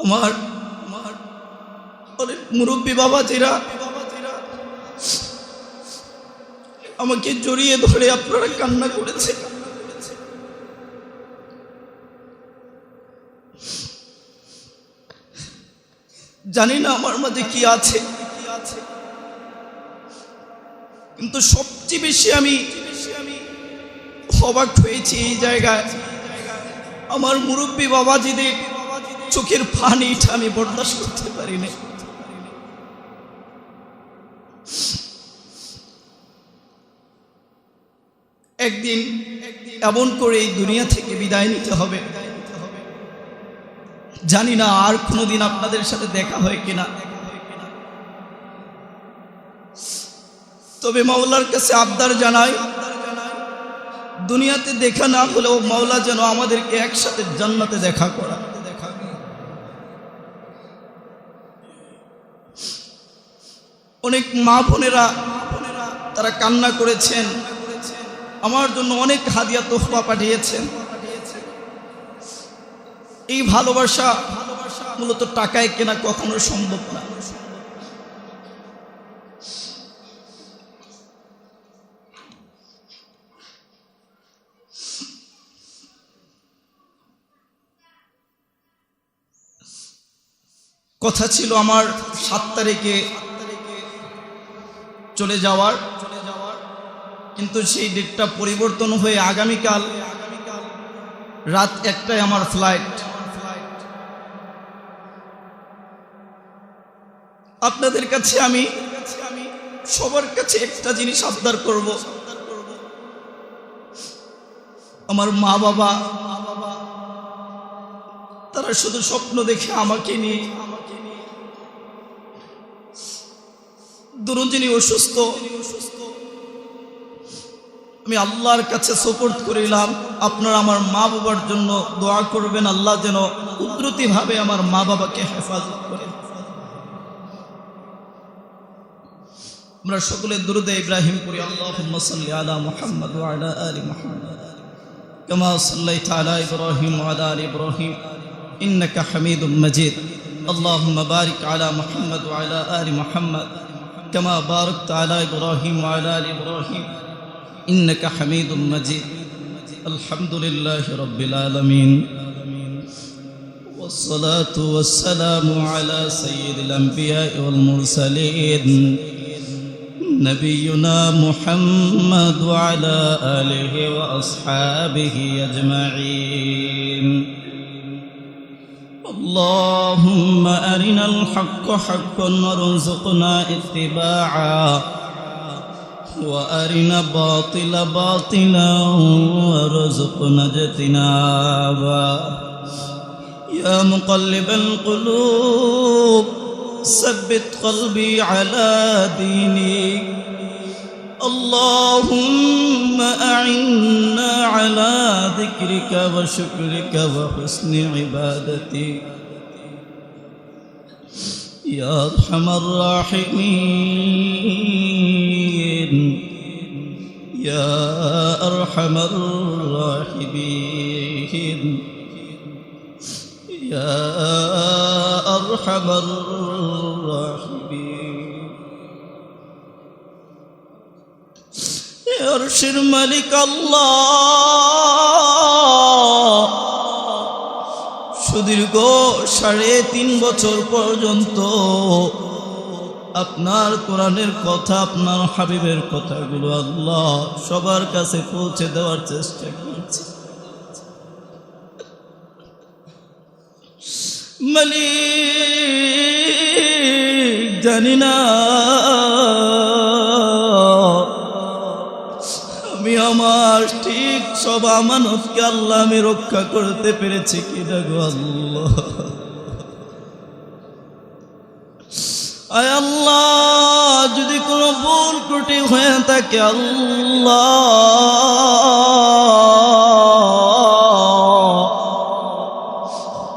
আমার অনেক মুরব্বী বাবাজিরা আমাকে জড়িয়ে ধরে আপনারা কান্না করেছে। জানি না আমার মাঝে কি আছে, কিন্তু সবচেয়ে বেশি আমি অবাক হয়েছি এই জায়গায় আমার মুরব্বী বাবাজিদের চোখের পানিটা আমি বরদাস্ত করতে পারি না। একদিন এমন করে এই দুনিয়া থেকে বিদায় নিতে হবে। জানি না আর কোনোদিন আপনাদের সাথে দেখা হয় কিনা, তবে মাওলার কাছে আবদার জানাই, দুনিয়াতে দেখা না হলেও মাওলা যেন আমাদেরকে একসাথে জান্নাতে দেখা করা। অনেক মা বোনেরা তারা কান্না করেছেন, আমার জন্য অনেক হাদিয়া তোহফা পাঠিয়েছেন। এই ভালোবাসা মূলত টাকায় কেনা কখনো সম্ভব না। কথা ছিল আমার 7 তারিখে চলে যাওয়ার, কিন্তু সেই ডেটটা পরিবর্তন হয়ে আগামীকাল রাত 1টায় আমার ফ্লাইট। আপনাদের কাছে আমি সবার কাছে একটা জিনিস আবদার করব, আমার মা বাবা তারা শুধু স্বপ্ন দেখে আমাকে নিয়ে, ধরুন যিনি অসুস্থ, আমি আল্লাহর কাছে সুপর্দ করিলাম, আপনারা আমার মা বাবার জন্য দোয়া করবেন, আল্লাহ যেন কুদরতিভাবে আমার মা বাবাকে হেফাজত করেন। আমরা সকলে দুরুদে ইব্রাহিম পড়ি, আল্লাহুম্মা সাল্লি আলা মুহাম্মাদ ওয়া আলা আলি মুহাম্মাদ কামা সাল্লাইতা আলা ইব্রাহিম ওয়া আলা আলি ইব্রাহিম ইন্নাকা হামিদুম মাজিদ। আল্লাহুম্মা বারিক আলা মুহাম্মাদ ওয়া আলা আলি মুহাম্মাদ কামা বারাকতা আলা ইব্রাহিম ওয়া আলা আলি ইব্রাহিম ইন্নাকা হামিদুম মাজিদ। আলহামদুলিল্লাহি রাব্বিল আলামিন ওয়াসসালাতু ওয়াসসালামু আলা সাইয়্যিদিল আমবিয়া ওয়াল মুরসালিন نبينا محمد وعلى آله وأصحابه أجمعين. اللهم أرنا الحق حقا وارزقنا اتباعا وأرنا الباطل باطلا وارزقنا اجتنابا. يا مقلب القلوب ثبت قلبي على دينك. اللهم أعنا على ذكرك وشكرك وحسن عبادتك يا أرحم الراحمين يا أرحم الراحمين يا أرحم الراحمين. আরশের মালিক আল্লাহ, সুদীর্ঘ 3.5 বছর পর্যন্ত আপনার কোরআনের কথা, আপনার হাবিবের কথাগুলো আল্লাহ সবার কাছে পৌঁছে দেওয়ার চেষ্টা করেছে। মালিক জানি না আমি আমার ঠিক সব আমানতকে আল্লাহ আমি রক্ষা করতে পেরেছি কিনা গো আল্লাহ। আয় আল্লাহ, যদি কোনো ভুল ত্রুটি হয়ে থাকে আল্লাহ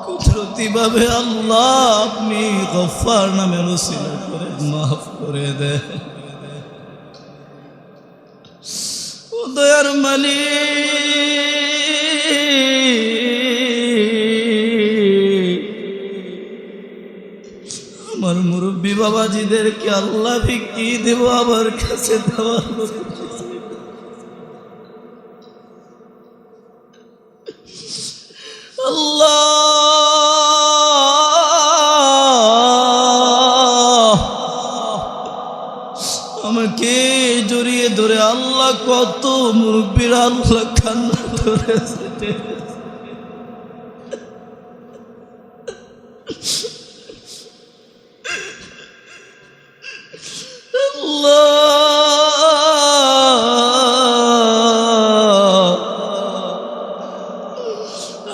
কুদরতিভাবে আল্লাহ আপনি গফফার নামের উসিলা করে মাফ করে দেন। দয়ার মালিক আমার মুরব্বী বাবাজিদেরকে আল্লাহ কি দেব আমার কাছে দেওয়ার আল্লাহ আমাকে জড়িয়ে ধরে আল্লাহ কত মুরব্বীর আল্লাহ কান্না ধরেছে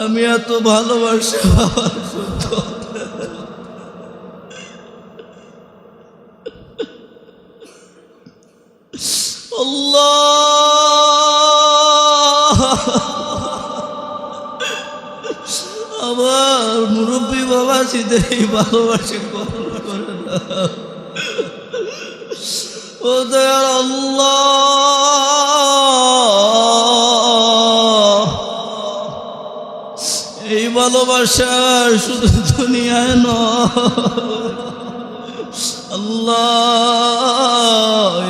আমি এত ভালোবাসা আমার মুরব্বী বাবাজিদের এই ভালোবাসা কবুল করে না ও দয়াল আল্লাহ। এই ভালোবাসা শুধু দুনিয়ায় নয় আল্লাহ,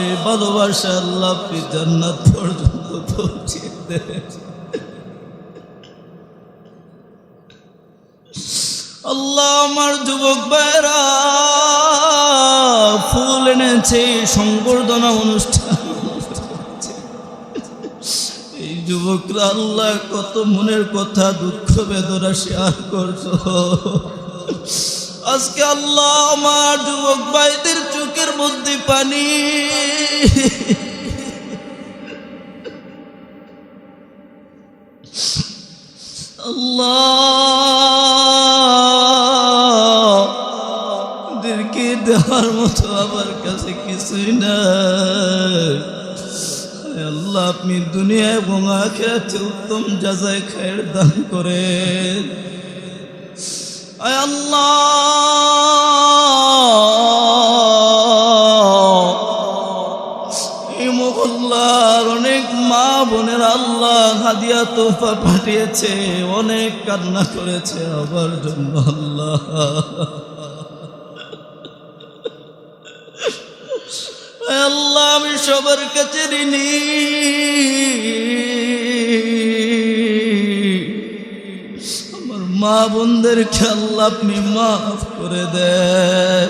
এই ভালোবাসা আল্লাহ আপনি জান্নাত পর্যন্ত পৌঁছিয়ে দেন আল্লাহ। আমার যুবক ভাইরা ফুল এনেছে সংবর্ধনা অনুষ্ঠান, এই যুবকরা আল্লাহ কত মনের কথা দুঃখ বেদনা শেয়ার করছো আজকে আল্লাহ আমার যুবক ভাইদের চোখের মধ্যে পানি আল্লাহ এদেরকে দেওয়ার মতো আমার কাছে কিছুই না আল্লাহ। আপনি দুনিয়া এবং আখিরাতে উত্তম জাযায়ে খায়ের দান করেন আয় আল্লাহ। এই মহল্লার অনেক মা বোনের আল্লাহ হাদিয়া তোহফা পাঠিয়েছে, অনেক কান্না করেছে আমার জন্য আল্লাহ। আল্লাহ আমি সবার কাছে ঋণী, আমার মা বোনদেরকে আল্লাহ আপনি মাফ করে দেন,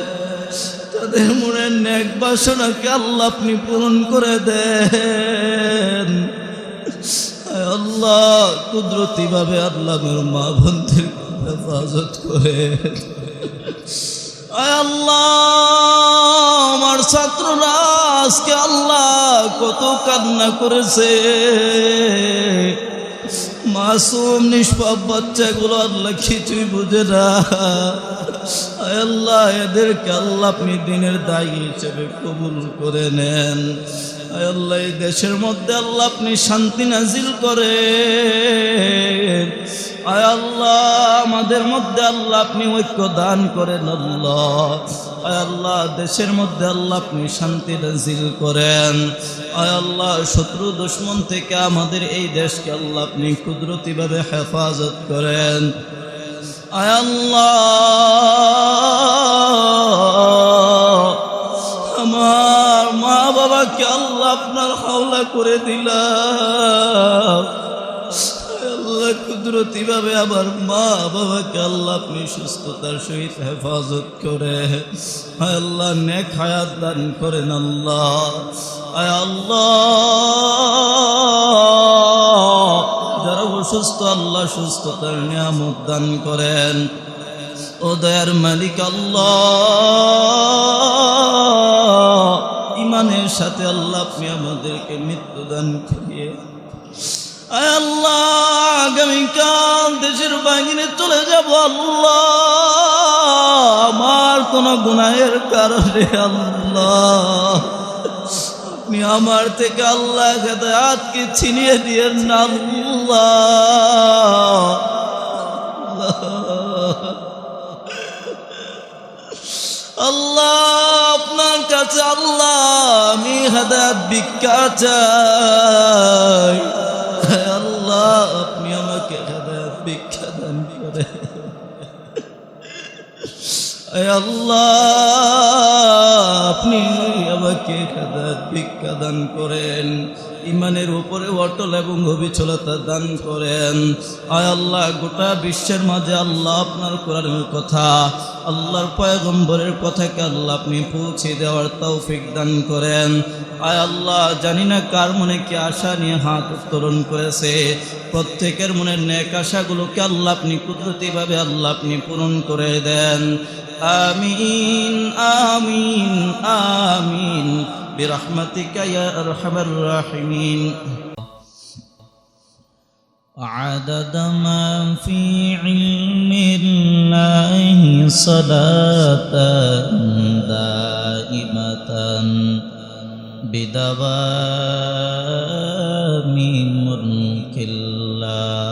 তাদের মনের নেক বাসনাকে আল্লাহ আপনি পূরণ করে দেন আল্লাহ। কুদরতি ভাবে আল্লাহ আমার মা বোনদের হেফাজত করে আল্লাহ। আমার ছাত্ররা আজকে আল্লাহ কত কান্না করেছে, মাসুম নিষ্পাপ বাচ্চাগুলো আল্লাহ কিছুই বুঝে না আল্লাহ। এদেরকে আল্লাহ আপনি দিনের দায়ী হিসেবে কবুল করে নেন আল্লাহ। এই দেশের মধ্যে আল্লাহ আপনি শান্তি নাজিল করেন আয় আল্লাহ। আমাদের মধ্যে আল্লাহ আপনি ঐক্য দান করেন আল্লাহ আয় আল্লাহ। দেশের মধ্যে আল্লাহ আপনি শান্তি নাজিল করেন আয় আল্লাহ। শত্রু দুশমন থেকে আমাদের এই দেশকে আল্লাহ আপনি কুদরতিভাবে হেফাজত করেন আয় আল্লাহ। আমার মা বাবাকে আল্লাহ আপনার হাওলা করে দিলাম আল্লাহ। কুদরতি ভাবে আমার মা বাবাকে আল্লাহ আপনি সুস্থতার সহিত হেফাজত করে আয় আল্লাহ, নেক হায়াত দান করেন আল্লাহ আয় আল্লাহ। যারা অসুস্থ আল্লাহ সুস্থতার নিয়ামত দান করেন ও দয়ার মালিক আল্লাহ। ইমানের সাথে আল্লাহ আপনি আমাদেরকে মৃত্যু দান করিয়ে আয় আল্লাহ। আগামীকাল দেশের বাইরে চলে যাব আল্লাহ, আমার কোন গুনাহের কারণে আল্লাহ আপনি আমার থেকে আল্লাহ হেদায়েতকে ছিনিয়ে দিয়েন না আল্লাহ। আল্লাহ আপনার কাছে আল্লাহ আমি হেদায়েত ভিক্ষা চাই আল্লাহ। আপনি আমাকে হেদায়েত ভিক্ষা দান করেন আয় আল্লাহ, আপনি আমাকে হেদায়েত ভিক্ষা দান করেন, ইমানের উপরে অটল এবং অবিচলতা দান করেন। আয় আল্লাহ, গোটা বিশ্বের মাঝে আল্লাহ আপনার কোরআনের কথা, আল্লাহর পয়গম্বরের কথাকে আল্লাহ আপনি পৌঁছে দেওয়ার তৌফিক দান করেন। আয় আল্লাহ, জানি না কার মনে কি আশা নিয়ে হাত উত্তোলন করেছে, প্রত্যেকের মনের নেক আশাগুলোকে আল্লাহ আপনি কুদরতিভাবে আল্লাহ আপনি পূরণ করে দেন। আমিন আমিন আমিন برحمتك يا أرحم الراحمين. عدد ما في علم الله صلاة دائمة بدوام ملك الله.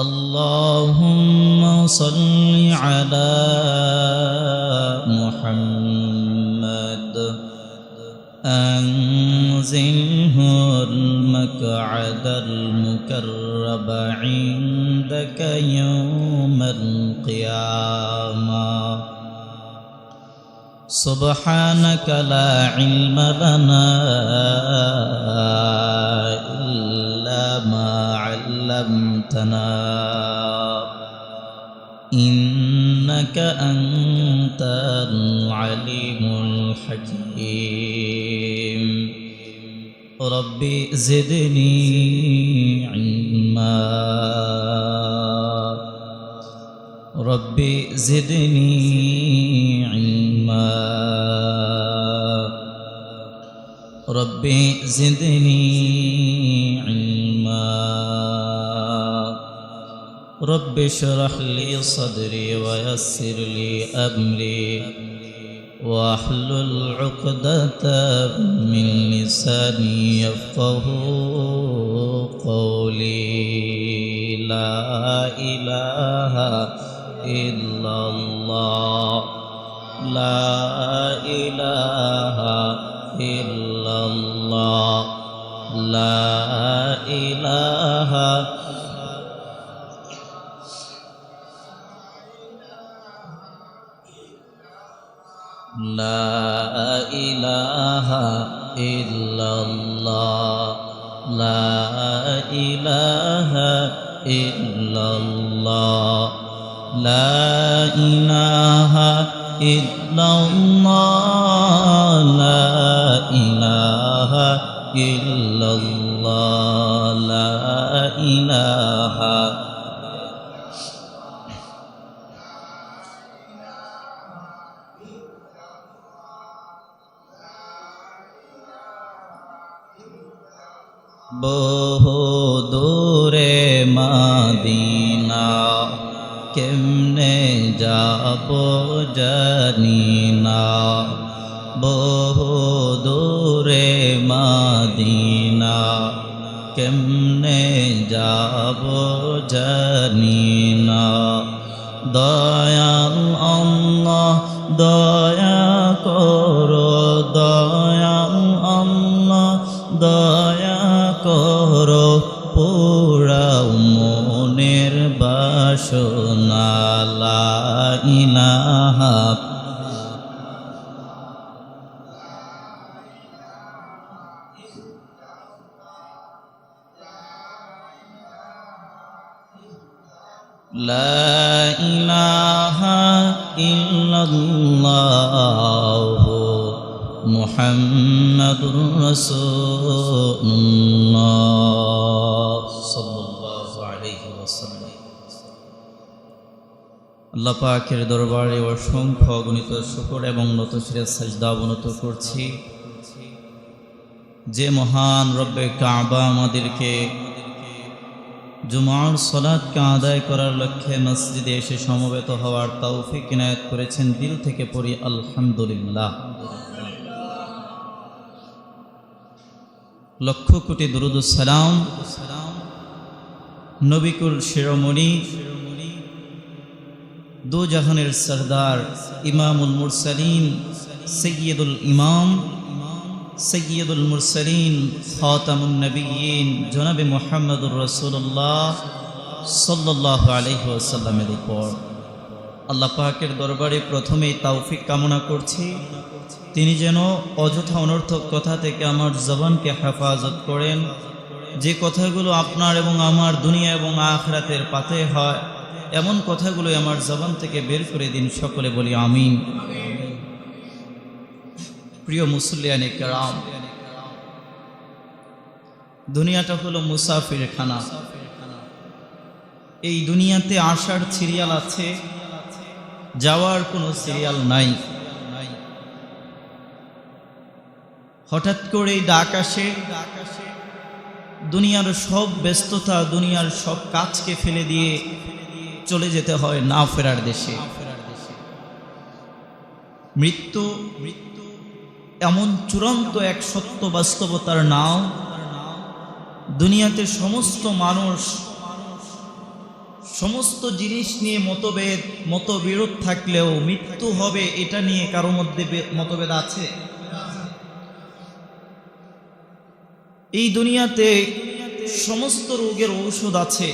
اللهم صل على محمد أنزله المقعد المقرب عندك يوم القيامة. سبحانك لا علم لنا إلا ما علمتنا إنك أنت العليم الحكيم. ربي زدني علما، ربي زدني علما، ربي زدني علما. رب اشرح لي صدري ويسر لي أمري واحلل عقدة من لساني يفقه قولي. لا إله إلا الله، لا إله إلا الله، لا إله لا إله إلا الله، لا إله إلا الله، لا إله إلا الله، لا إله إلا الله، لا إله. বহু দূরে মদিনা কেমনে যাব জানি না, বহু দূরে মদিনা কেমনে যাব জানি না। দয়াল আল্লাহ দয়া করো, দয়াল আল্লাহ দয়া করো, পুরাও মনের বাসনা। লা ইলাহা লা ইলাহা ইল্লাল্লাহ মুহাম্মাদুর রাসূলুল্লাহ সাল্লাল্লাহু আলাইহি ওয়াসাল্লাম। আল্লাহ পাকের দরবারে অসংখ্য অগণিত শুকর এবং নতশিরে সাজদা অবনত করছি, যে মহান রব্বে কাবা আমাদেরকে জুমার সালাতকে আদায় করার লক্ষ্যে মসজিদে এসে সমবেত হওয়ার তৌফিক ইনায়াত করেছেন। দিল থেকে পড়ি আলহামদুলিল্লাহ। লক্ষ কোটি দুরুদ ও সালাম নবিকুল শিরোমণি দু জাহানের সরদার ইমামুল মুরসালিন সৈয়দুল ইমাম সৈয়দুল মুরসালিন খাতামুন নবিয়্যিন জনাবে মুহাম্মদুর রাসূলুল্লাহ সাল্লাল্লাহু আলাইহি ওয়াসাল্লামের উপর। আল্লাহ পাকের দরবারে প্রথমেই তৌফিক কামনা করছি, তিনি যেন অযথা অনর্থক কথা থেকে আমার জবানকে হেফাজত করেন, যে কথাগুলো আপনার এবং আমার দুনিয়া এবং আখিরাতের পাতে হয় এমন কথাগুলো আমার জবান থেকে বের করে দিন। সকলে বলি আমিন। প্রিয় মুসল্লিয়ানে কেরাম, দুনিয়াটা হলো মুসাফির খানা। এই দুনিয়াতে আসার সিরিয়াল আছে, যাওয়ার কোনো সিরিয়াল নাই। হঠাৎ করেই ডাক আসে, দুনিয়ার সব ব্যস্ততা, দুনিয়ার সব কাজকে ফেলে দিয়ে চলে যেতে হয় না ফেরার দেশে। মৃত্যু এমন চূড়ান্ত এক সত্য বাস্তবতার নাম, দুনিয়াতে সমস্ত মানুষ সমস্ত জিনিস নিয়ে মতবিরোধ থাকলেও মৃত্যু হবে এটা নিয়ে কারো মধ্যে মতভেদ আছে? এই দুনিয়াতে সমস্ত রোগের ঔষধ আছে।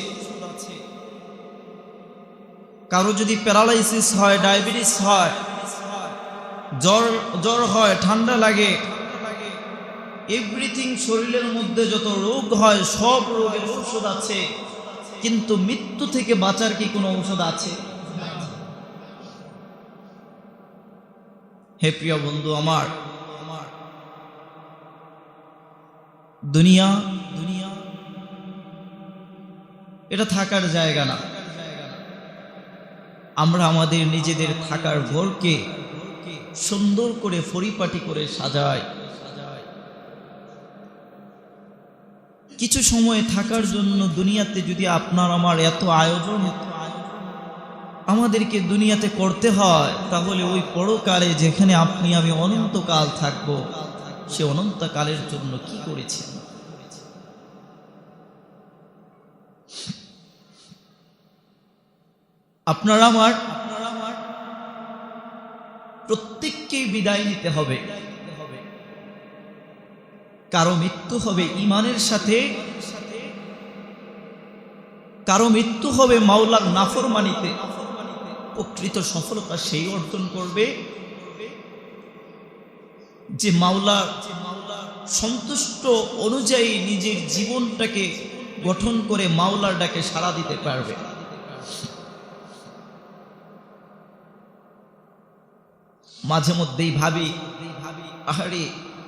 কারো যদি প্যারালাইসিস হয়, ডায়াবেটিস হয়, জ্বর হয়, ঠান্ডা লাগে, এভরিথিং, শরীরের মধ্যে যত রোগ হয় সব রোগের ঔষধ আছে। কিন্তু মৃত্যু থেকে বাঁচার কি কোনো ঔষধ আছে? হে প্রিয় বন্ধু আমার, দুনিয়া এটা থাকার জায়গা না। আমরা আমাদের নিজেদের থাকার ঘরকে সুন্দর করে পরিপাটি করে সাজাই। কিছু সময় থাকার জন্য দুনিয়াতে যদি আপনার আমার এত আয়োজন আমাদেরকে দুনিয়াতে করতে হয়, তাহলে ওই পরকালে যেখানে আপনি আমি অনন্তকাল থাকব, সে অনন্তকালের জন্য কি করেছেন? আপনার আমার প্রত্যেককেই বিদায় নিতে হবে। কারো মৃত্যু হবে ঈমানের সাথে, কারো মৃত্যু হবে মাওলার নাফরমানিতে। প্রকৃত সফলতা সেই অর্জন করবে যে মাওলার সন্তুষ্ট অনুযায়ী নিজের জীবনটাকে গঠন করে মাওলার ডাকে সাড়া দিতে পারবে। মাঝে মধ্যেই ভাবি, আহারে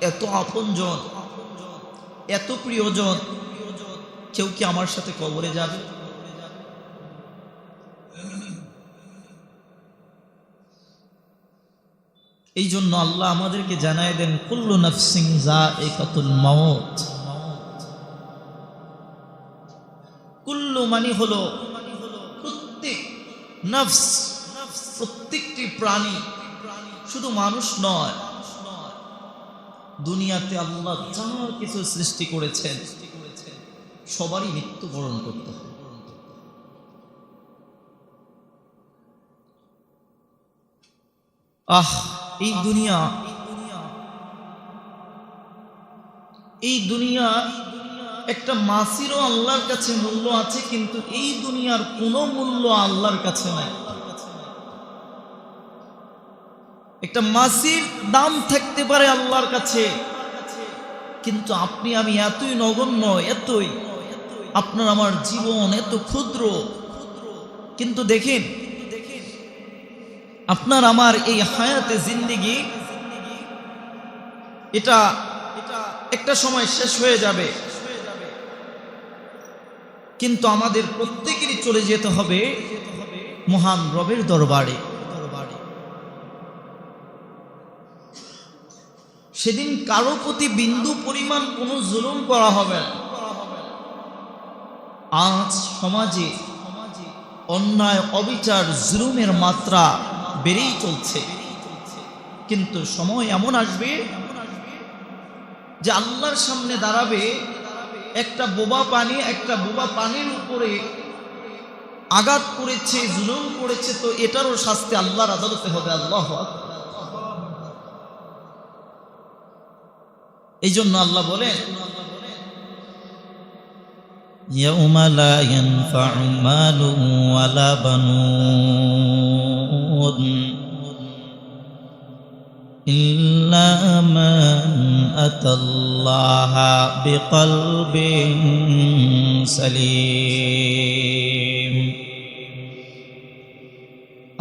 এত আপনজন, এত প্রিয়জন, কেউ কি আমার সাথে কবরে যাবে? এই জন্য আল্লাহ আমাদেরকে জানায় দেন, কুল্লু নাফসিন যায়িকাতুল মাউত। কুল্লু মানে হলো প্রত্যেক, নফস প্রত্যেকটি প্রাণী, শুধু মানুষ নয়, দুনিয়াতে আল্লাহ যা কিছু সৃষ্টি করেছেন সবারই মৃত্যুবরণ করতে হবে। এই দুনিয়া একটা মাসিরও আল্লাহর কাছে মূল্য আছে, কিন্তু এই দুনিয়ার কোনো মূল্য আল্লাহর কাছে নাই। একটা মাসির দাম থাকতে পারে আল্লাহর কাছে, কিন্তু আপনি আমি এতই নগণ্য, এতই আপনার আমার জীবন এত ক্ষুদ্র। কিন্তু দেখেন, আপনার আমার এই হায়াতে জিন্দেগি এটা একটা সময় শেষ হয়ে যাবে, কিন্তু আমাদের প্রত্যেকেরই চলে যেতে হবে মহান রবের দরবারে। সেদিন কারো প্রতি বিন্দু পরিমাণ কোনো জুলুম করা হবে না। আজ সমাজে অন্যায়, অবিচার, জুলুমের মাত্রা বেড়েই চলছে, কিন্তু সময় এমন আসবে যে আল্লাহর সামনে দাঁড়াবে একটা বোবা পানির উপরে আঘাত করেছে, জুলুম করেছে, তো এটারও শাস্তি আল্লাহর আদালতে হবে। আল্লাহু আকবার। এই জন্য আল্লাহ বলেন, يوم لا ينفع مال ولا بنون إلا من أتى الله بقلب سليم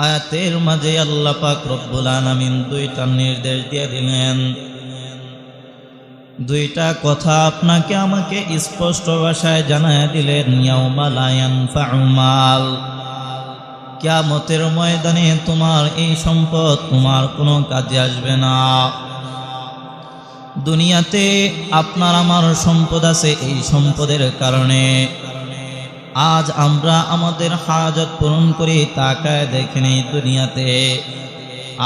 আয়াতের মাঝে আল্লাহ পাক রব্বুল আলামিন দুইটা নির্দেশ দিয়ে দিলেন। দুইটা কথা আপনাকে আমাকে স্পষ্ট ভাষায় জানায় দিলেন। ইয়াউমা লা ইয়ানফাউ মাল, কিয়ামতের ময়দানে তোমার এই সম্পদ তোমার কোনো কাজে আসবে না। দুনিয়াতে আপনার আমার সম্পদ আছে, এই সম্পদের কারণে আজ আমরা আমাদের হাজত পূরণ করি। তাকায় দেখেন এই দুনিয়াতে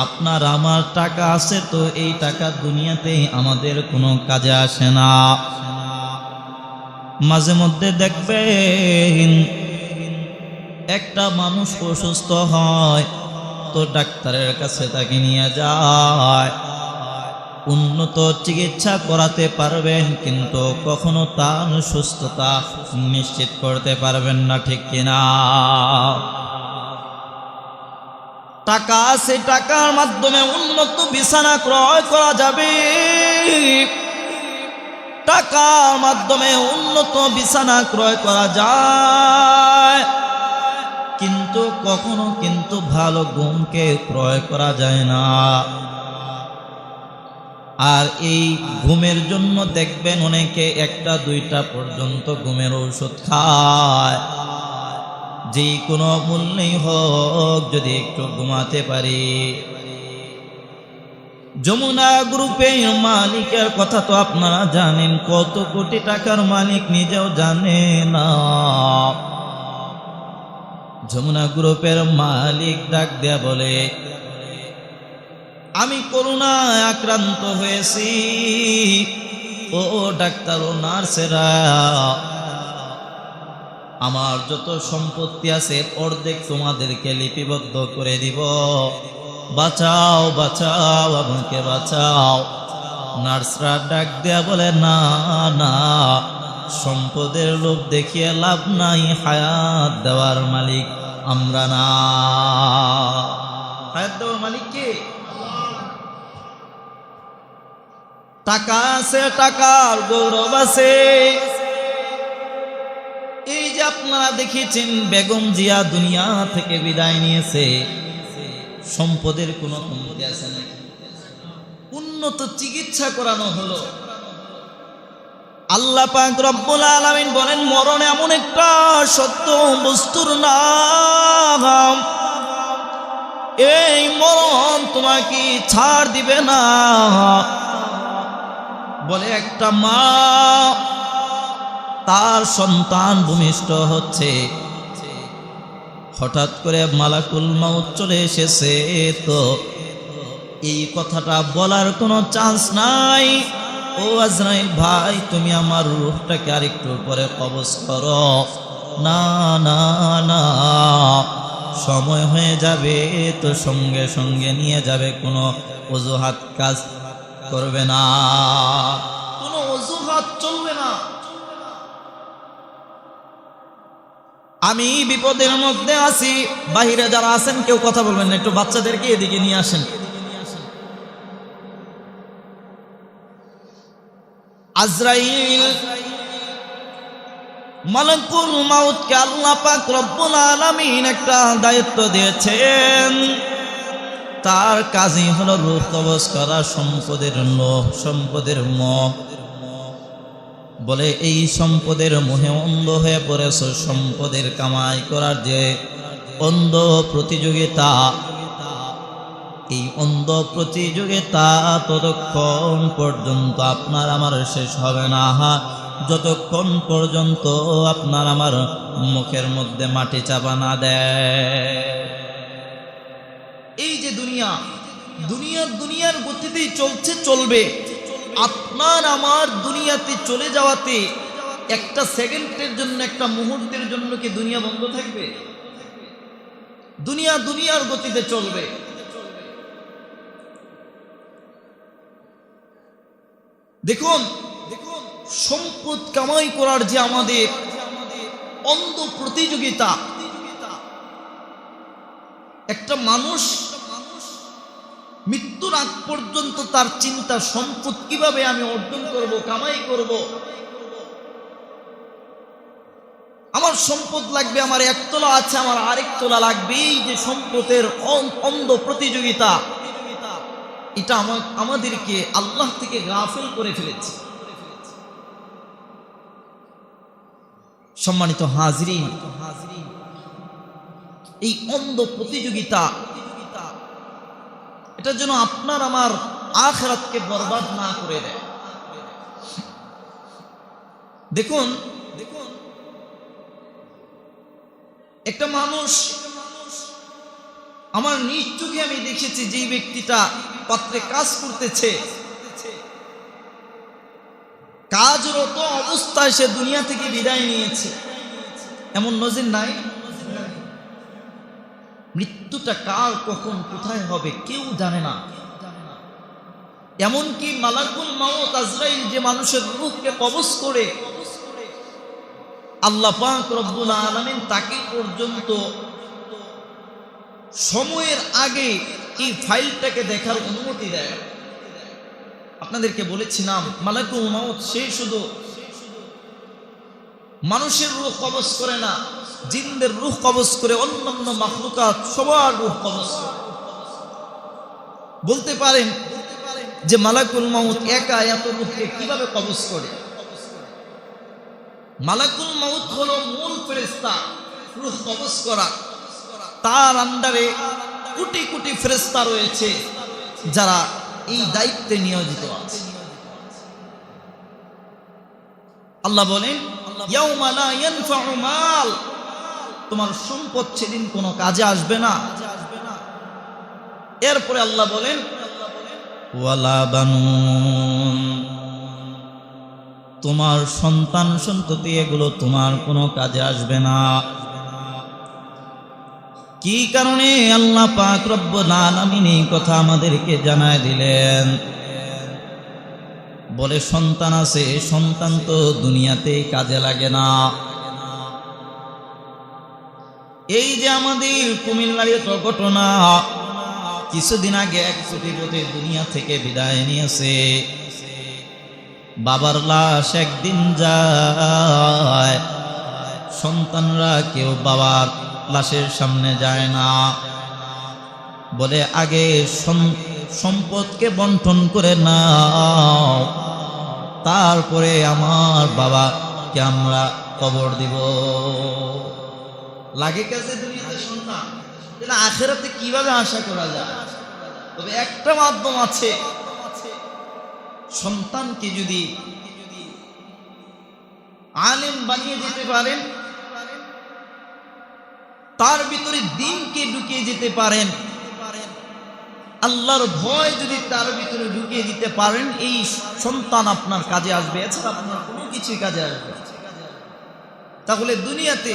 আপনার আমার টাকা আছে, তো এই টাকা দুনিয়াতে আমাদের কোনো কাজে আসে না। মাঝে মধ্যে দেখবেন একটা মানুষ অসুস্থ হয় তো ডাক্তারের কাছে তাকে নিয়ে যায়, উন্নত চিকিৎসা করাতে পারবেন, কিন্তু কখনো তার সুস্থতা নিশ্চিত করতে পারবেন না, ঠিক কিনা? টাকা আছে, টাকার মাধ্যমে উন্নত বিছানা ক্রয় করা যাবে, টাকার মাধ্যমে উন্নত বিছানা ক্রয় করা যায়, কিন্তু কখনো কিন্তু ভালো ঘুমকে ক্রয় করা যায় না। আর এই ঘুমের জন্য দেখবেন অনেকে একটা দুইটা পর্যন্ত ঘুমের ঔষধ খায়। যে কোনো মূল্যেই হোক যদি একটু ঘুমাতে পারি। যমুনা গ্রুপের মালিকের কথা তো আপনারা জানেন, কত কোটি টাকার মালিক নিজেও জানে না। যমুনা গ্রুপের মালিক ডাক দেয়া বলে, আমি করোনায় আক্রান্ত হয়েছি, ও ডাক্তার ও নার্সেরা আমার যত সম্পত্তি আছে অর্ধেক তোমাদেরকে লিপিবদ্ধ করে দিব, বাঁচাও বাঁচাও আমাকে বাঁচাও। নার্সরা ডাক দেয়া বলে, না না, সম্পদের লোভ দেখিয়ে লাভ নাই, হায়াত দেওয়ার মালিক আমরা না। হায়াত দেওয়ার মালিক কে? টাকা আছে, টাকার গৌরব আছে। এই যে আপনারা দেখেছেন বেগম জিয়া দুনিয়া থেকে বিদায় নিয়েছে, সম্পদের কোনো কমতি আছে নাকি? উন্নত চিকিৎসা করানো হলো। আল্লাহ পাক রব্বুল আলামিন বলেন, মরণ এমন একটা সত্য বস্তুর নাম, এই মরণ তোমাকে ছাড় দিবে না। বলে একটা মা তার সন্তান ভূমিষ্ঠ হচ্ছে, হঠাৎ করে মালাকুল মাউত চলে এসেছে, তো এই কথাটা বলার কোনো চান্স নাই। ও আজরাইল ভাই, তুমি আমার রূহটাকে আরেকটু পরে কবজ করো। না না না, সময় হয়ে যাবে তো সঙ্গে সঙ্গে নিয়ে যাবে, কোনো অজুহাত কাজ করবে না, কোনো অজুহাত চলবে না। আমি বিপদের মধ্যে আছি, বাহিরে যারা আছেন কেউ কথা বলবেন না, একটু বাচ্চাদেরকে এদিকে নিয়ে আসেন। আজরাইল মালাকুল মাউতকে আল্লাহ পাক রব্বুল আলামিন একটা দায়িত্ব দিয়েছেন, তার কাজই হলো রূহ কবজ করা, সম্পদের লোভ, সম্পদের মোহ। বলে এই সম্পদের মোহে অন্ধ হয়ে পড়েছ, সম্পদের কামাই করার যে অন্ধ প্রতিযোগিতা, এই অন্ধ প্রতিযোগিতা ততক্ষণ পর্যন্ত আপনার আমার শেষ হবে না, যতক্ষণ পর্যন্ত আপনার আমার মুখের মধ্যে মাটি চাপা না দেয়। এই যে দুনিয়া, দুনিয়ার গতিতেই চলছে, চলবে। আপনার আমার দুনিয়াতে চলে যাওয়াতে একটা সেকেন্ডের জন্য, একটা মুহূর্তের জন্য কি দুনিয়া বন্ধ থাকবে? দুনিয়ার গতিতে চলবে। দেখুন, সম্পদ কামাই করার যে আমাদের অন্ধ প্রতিযোগিতা। একটা মানুষ মৃত্যুর আগ পর্যন্ত তার চিন্তা সম্পদ কিভাবে আমি অর্জন করব, কামাই করব, আমার সম্পদ লাগবে, আমার একতলা আছে, আমার আরেক তলা লাগবে। এই যে সম্পদের অন্ধ প্রতিযোগিতা, এটা আমাদেরকে আল্লাহ থেকে গাফিল করে ফেলেছে। সম্মানিত হাজরিন, এই অন্ধ প্রতিযোগিতা, এটা যেন আপনার আমার আখিরাতকে বরবাদ না করে দেয়। দেখুন, একটা মানুষ, আমার নিজ চোখে আমি দেখেছি, যেই ব্যক্তিটা পাত্রে কাজ করতেছে, কাজরত অবস্থায় সে দুনিয়া থেকে বিদায় নিয়েছে। এমন নজির নাই? মৃত্যুটা কার, কখন, কোথায় হবে কেউ জানে না। এমনকি মালাকুল মাউত আজরাইল যে মানুষের রূহকে কবজ করে, আল্লাহ পাক রব্বুল আলামিন তাকে পর্যন্ত সময়ের আগে এই ফাইলটাকে দেখার অনুমতি দেয়। আপনাদেরকে বলেছিলাম, মালাকুল মাউত সে শুধু মানুষের রূহ কবজ করে না, জিনদের রূহ কবজ করে, অন্যান্য মাখলুকাত সবার রূহ কবজ করে। বলতে পারেন যে মালাকুল মাউত একা এত রূহকে কিভাবে কবজ করে? মালাকুল মাউত হলো মূল ফেরেশতা, রূহ কবজ করা। তার আন্ডারে কোটি কোটি ফেরেশতা রয়েছে যারা এই দায়িত্বে নিয়োজিত আছে। আল্লাহ বলেন, ইয়াউমা লা ইয়ানফাউ মাল, তোমার সম্পদ সেদিন কোনো কাজে আসবে না। এরপরে আল্লাহ বলেন, ওয়ালা বানুন, তোমার সন্তান সন্ততি এগুলো তোমার কোনো কাজে আসবে না। কি কারণে আল্লাহ পাক রব্বুল আলামিন এই কথা আমাদেরকে জানায় দিলেন? বলে, সন্তান আছে, সন্তান তো দুনিয়াতে কাজে লাগে না। এই যে আমাদের কুমিল্লার ঘটনা, কিছুদিন আগে এক কোটিপতি দুনিয়া থেকে বিদায় নিয়েছে। বাবার লাশ একদিন যায়, সন্তানরা কেউ বাবার লাশের সামনে যায় না। বলে, আগে সম্পদকে বন্টন করে নাও, তারপরে আমার বাবাকে আমরা কবর দিব। লাগে কাছে দুনিয়াতে সন্তান, আখিরাতে কিভাবে আশা করা যায়? তবে একটা মাধ্যম আছে, সন্তানকে যদি আলেম বানিয়ে দিতে পারেন, তার ভিতরে দ্বীনকে ঢুকিয়ে যেতে পারেন, আল্লাহর ভয় যদি তার ভিতরে ঢুকিয়ে দিতে পারেন, এই সন্তান আপনার কাজে আসবে, এছাড়া আপনার কোনো কিছুই কাজে আসবে। তাহলে দুনিয়াতে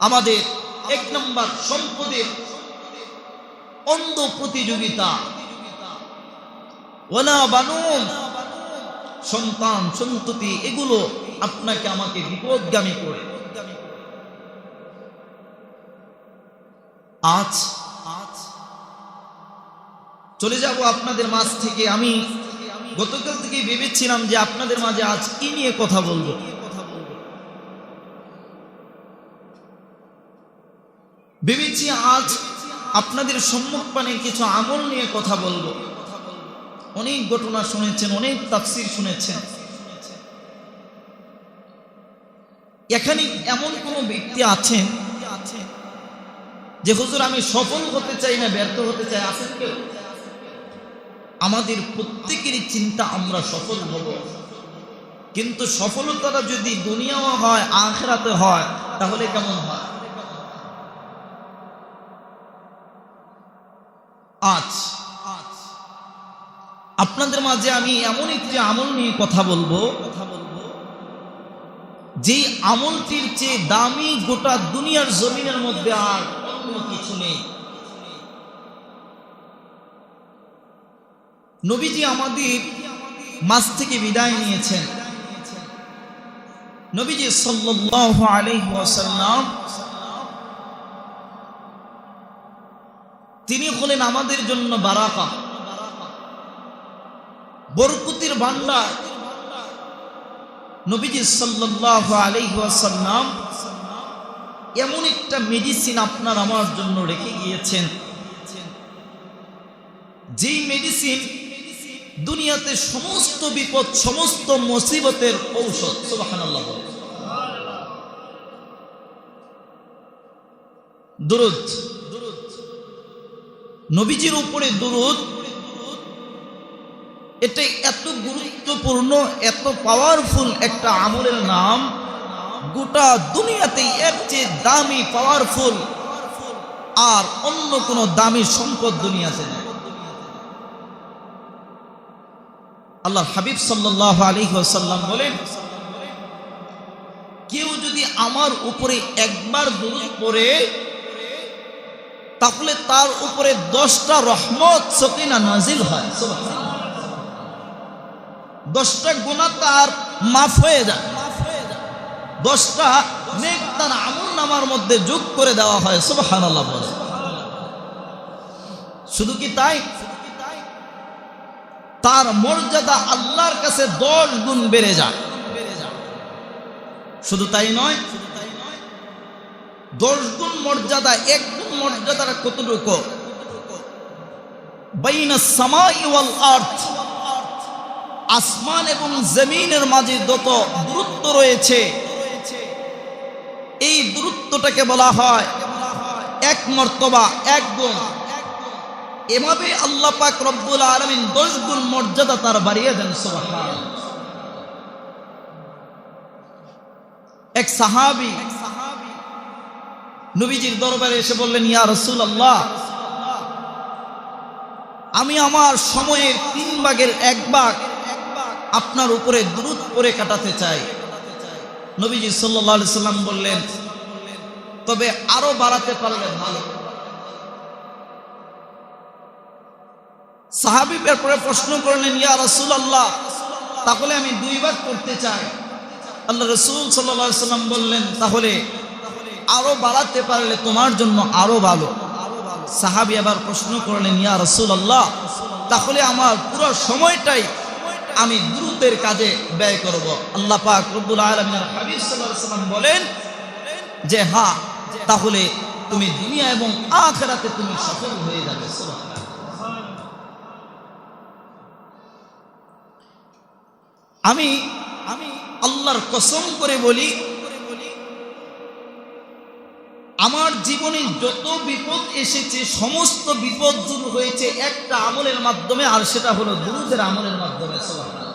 আমাদের এক নম্বর সম্পদের অন্ধ প্রতিযোগিতা, ওয়ালা বানুন, সন্তান সন্ততি, এগুলো আপনাকে আমাকে বিপদগামী করে। আজ চলে যাব আপনাদের মাঝ থেকে। আমি গতকাল থেকে ভেবেছিলাম যে আপনাদের মাঝে আজ কি নিয়ে কথা বলবো। ভেবেছি আজ আপনাদের সম্মুখপানে কিছু আমল নিয়ে কথা বলবো। অনেক ঘটনা শুনেছেন, অনেক তাফসীর শুনেছেন। এখানে এমন কোন ব্যক্তি আছেন যে হুজুর আমি সফল হতে চাই না, ব্যর্থ হতে চাই? আছেন কেউ? আমাদের প্রত্যেকেরই চিন্তা আমরা সফল হব, কিন্তু সফলতাটা যদি দুনিয়াও হয় আখিরাতে হয় তাহলে কেমন হয়? আজ আপনাদের মাঝে আমি এমন একটি আমল নিয়ে কথা বলবো, যেই আমলটির চেয়ে দামি গোটা দুনিয়ার জমিনের মধ্যে আর অন্য কিছু নেই। নবীজি আমাদের মাঝ থেকে বিদায় নিয়েছেন, নবীজি সাল্লাল্লাহু আলাইহি ওয়াসাল্লাম তিনি হলেন আমাদের জন্য বারাকা, বরকতের ভান্ডার। নবীজি সাল্লাল্লাহু আলাইহি ওয়াসাল্লাম এমন একটা মেডিসিন আপনার আমার জন্য রেখে গিয়েছেন, যেই মেডিসিন দুনিয়াতে সমস্ত বিপদ, সমস্ত মুসিবতের ঔষধ। সুবহানাল্লাহ। দুরূদ, নবীজির উপরে দুরূদ, এটা এত গুরুত্বপূর্ণ, এত পাওয়ারফুল একটা আমলের নাম, গোটা দুনিয়াতে এর চেয়ে দামি, পাওয়ারফুল আর অন্য কোনো দামি সম্পদ দুনিয়াতে নেই। আল্লাহর হাবিব সাল্লাল্লাহু আলাইহি ওয়াসাল্লাম বলেন, কেউ যদি আমার উপরে একবার দুরূদ পড়ে তাহলে তার উপরে 10টা রহমত সকিনা নাজিল হয়। সুবহানাল্লাহ। 10টা গুনাহ তার মাফ হয়ে যায়, 10টা নেক তার আমলনামার মধ্যে যোগ করে দেওয়া হয়। সুবহানাল্লাহ বলে। শুধু কি তাই, তার মর্যাদা আল্লাহর কাছে 10 গুণ বেড়ে যায়। শুধু তাই নয়, 10 গুণ মর্যাদা, 1 গুণ মর্যাদাটা কতটুকু? বাইনাস সামাই ওয়াল আরদ, আসমান এবং জমিনের মাঝে যত দূরত্ব রয়েছে, এই দূরত্বটাকে বলা হয় 1 মর্তবা, 1 গুণ। এভাবে আল্লাহ পাক রব্বুল আলামিন 10 গুণ মর্যাদা তার বাড়িয়ে দেন। সুবহানাল্লাহ। এক সাহাবী নবীজির দরবারে এসে বললেন, ইয়া রাসূলুল্লাহ, আমি আমার সময়ের 3 ভাগের 1 ভাগ আপনার উপরে দুরূদ পড়ে কাটাতে চাই। নবীজি সাল্লাল্লাহু আলাইহি সাল্লাম বললেন, তবে আরো বাড়াতে পারলে ভালো। সাহাবী এরপরে প্রশ্ন করলেন, ইয়া রাসূলুল্লাহ, তাহলে আমি 2 ভাগ করতে চাই। আল্লাহ রাসূল সাল্লাল্লাহু আলাইহি সাল্লাম বললেন, তাহলে আরো বাড়াতে পারলে তোমার জন্য আরো ভালো। সাহাবী আবার প্রশ্ন করলেন, ইয়া রাসূলুল্লাহ, তাহলে আমার পুরো সময়টাই আমি দুরূদের কাজে ব্যয় করব। আল্লাহ পাক রব্বুল আলামিনের হাবিব সাল্লাল্লাহু আলাইহি সাল্লাম বলেন যে হ্যাঁ, তাহলে তুমি দুনিয়া এবং আখিরাতে তুমি সফল হয়ে যাবে। সুবহানাল্লাহ। আমি আল্লাহর কসম করে বলি, আমার জীবনে যত বিপদ এসেছে সমস্ত বিপদ দূর হয়েছে একটা আমলের মাধ্যমে, আর সেটা হলো দুরূদের আমলের মাধ্যমে। সুবহানাল্লাহ।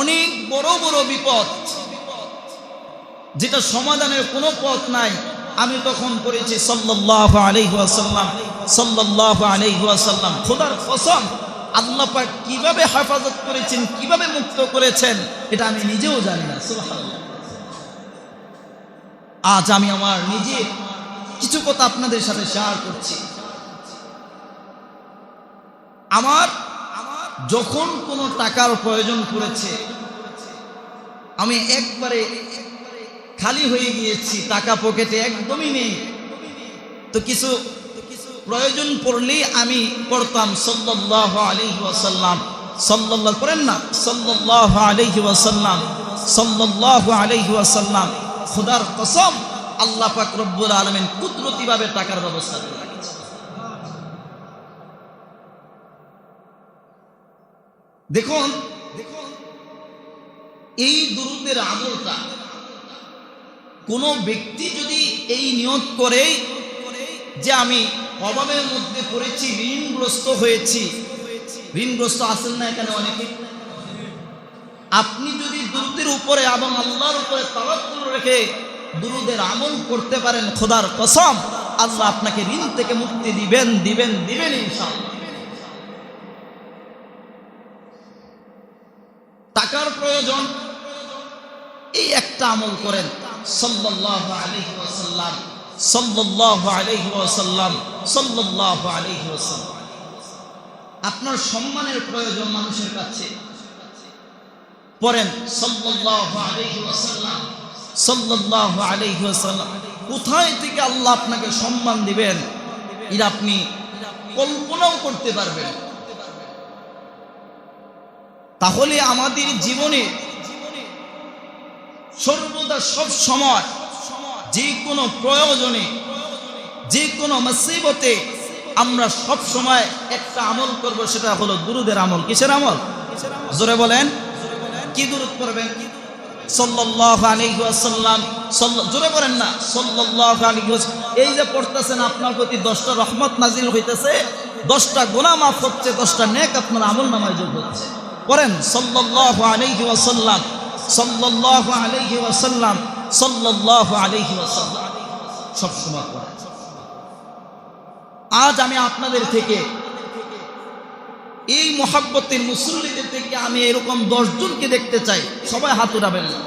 অনেক বড় বড় বিপদ যেটা সমাধানের কোনো পথ নাই, আমি তখন করেছি সাল্লাল্লাহু আলাইহি ওয়াসাল্লাম, সাল্লাল্লাহু আলাইহি ওয়াসাল্লাম। খোদার কসম, আল্লাহ পাক কিভাবে হেফাজত করেছেন, কিভাবে মুক্ত করেছেন, এটা আমি নিজেও জানি না। সুবহানাল্লাহ। আজ আমি আমার নিজের কিছু কথা আপনাদের সাথে শেয়ার করছি। আমার যখন কোনো টাকার প্রয়োজন পড়েছে, আমি একবারে খালি হয়ে গিয়েছি, টাকা পকেটে একদমই নেই, তো কিছু প্রয়োজন পড়লেই আমি করতাম সাল্লাল্লাহু আলাইহি ওয়াসাল্লাম, সাল্লাল্লাহু করেন না, সাল্লাল্লাহু আলাইহি ওয়াসাল্লাম, সাল্লাল্লাহু আলাইহি ওয়াসাল্লাম। খোদার কসম, আল্লাহ পাক রব্বুল আলামিন কুদরতিভাবে টাকার ব্যবস্থা করে রেখেছেন। দেখুন, এই দুরূদের আমলটা কোন ব্যক্তি যদি এই নিয়ত করে যে আমি অভাবের মধ্যে পড়েছি, ঋণগ্রস্ত হয়েছি, ঋণগ্রস্ত আছেন না এখানে অনেকে, আপনি যদি দুরূদের উপরে এবং আল্লাহর উপরে তাওয়াক্কুল রেখে দুরূদের আমল করতে পারেন, খোদার কসম আল্লাহ আপনাকে ঋণ থেকে মুক্তি দিবেন দিবেন দিবেন ইনশাআল্লাহ। টাকার প্রয়োজন, এই একটা আমল করেন, সাল্লাল্লাহু আলাইহি ওয়াসাল্লাম, সাল্লাল্লাহু আলাইহি ওয়াসাল্লাম, সাল্লাল্লাহু আলাইহি ওয়াসাল্লাম। আপনার সম্মানের প্রয়োজন মানুষের কাছে, পড়েন সাল্লাল্লাহু আলাইহি ওয়াসাল্লাম, সাল্লাল্লাহু আলাইহি ওয়াসাল্লাম। কোথায় থেকে আল্লাহ আপনাকে সম্মান দিবেন এটা আপনি কল্পনাও করতে পারবেন। তাহলে আমাদের জীবনে সর্বদা সব সময় যে কোনো প্রয়োজনে, যে কোনো মুসিবতে আমরা সব সময় একটা আমল করব, সেটা হলো দুরুদের আমল। কিসের আমল? জোরে বলেন। কি দুরুদ পড়বেন? সাল্লাল্লাহু আলাইহি ওয়াসাল্লাম। জোরে বলেন না, সাল্লাল্লাহু আলাইহি ওয়াসাল্লাম। এই যে পড়তেছেন, আপনার প্রতি 10টা রহমত নাজিল হইতেছে, 10টা গুনাহ মাফ হচ্ছে, 10টা নেক আপনার আমলনামায় যোগ হচ্ছে। পড়েন সাল্লাল্লাহু আলাইহি ওয়াসাল্লাম, সাল্লাল্লাহু আলাইহি ওয়াসাল্লাম, সাল্লাল্লাহু আলাইহি ওয়াসাল্লাম। সব সময় পড়েন। আজ আমি আপনাদের থেকে, এই মুহাব্বতের মুসল্লিদের থেকে আমি এরকম 10 জনকে দেখতে চাই। সবাই হাত উঠাবেন না,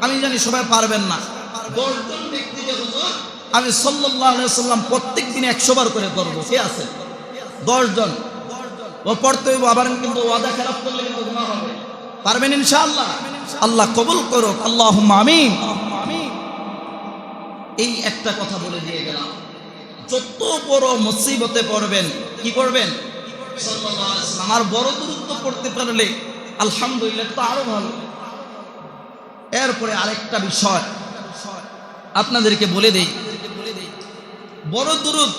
আমি জানি সবাই পারবেন না। 10 জন ব্যক্তিকে হুজুর আমি সাল্লাল্লাহু আলাইহি ওয়াসাল্লাম প্রত্যেক দিন 100 বার করে করব। কে আছে? 10 জন। ও পড়তে হইব, আবার কিন্তু ওয়াদা খারাপ করলে কিন্তু গুনাহ হবে। পারবেন ইনশাআল্লাহ? আল্লাহ কবুল করুক, আল্লাহুম্মা আমিন। এই একটা কথা বলে দিয়ে গেলাম, যত বড় মুসিবতে পড়বেন, কি করবেন? সাল্লাল্লাহু আলাইহি ওয়াসাল্লাম। আর বড় দূরত্ব পড়তে পারলে আলহামদুলিল্লাহ, তো আরো ভালো। এরপরে আরেকটা বিষয় আপনাদেরকে বলে দেই, বড় দুরুদ,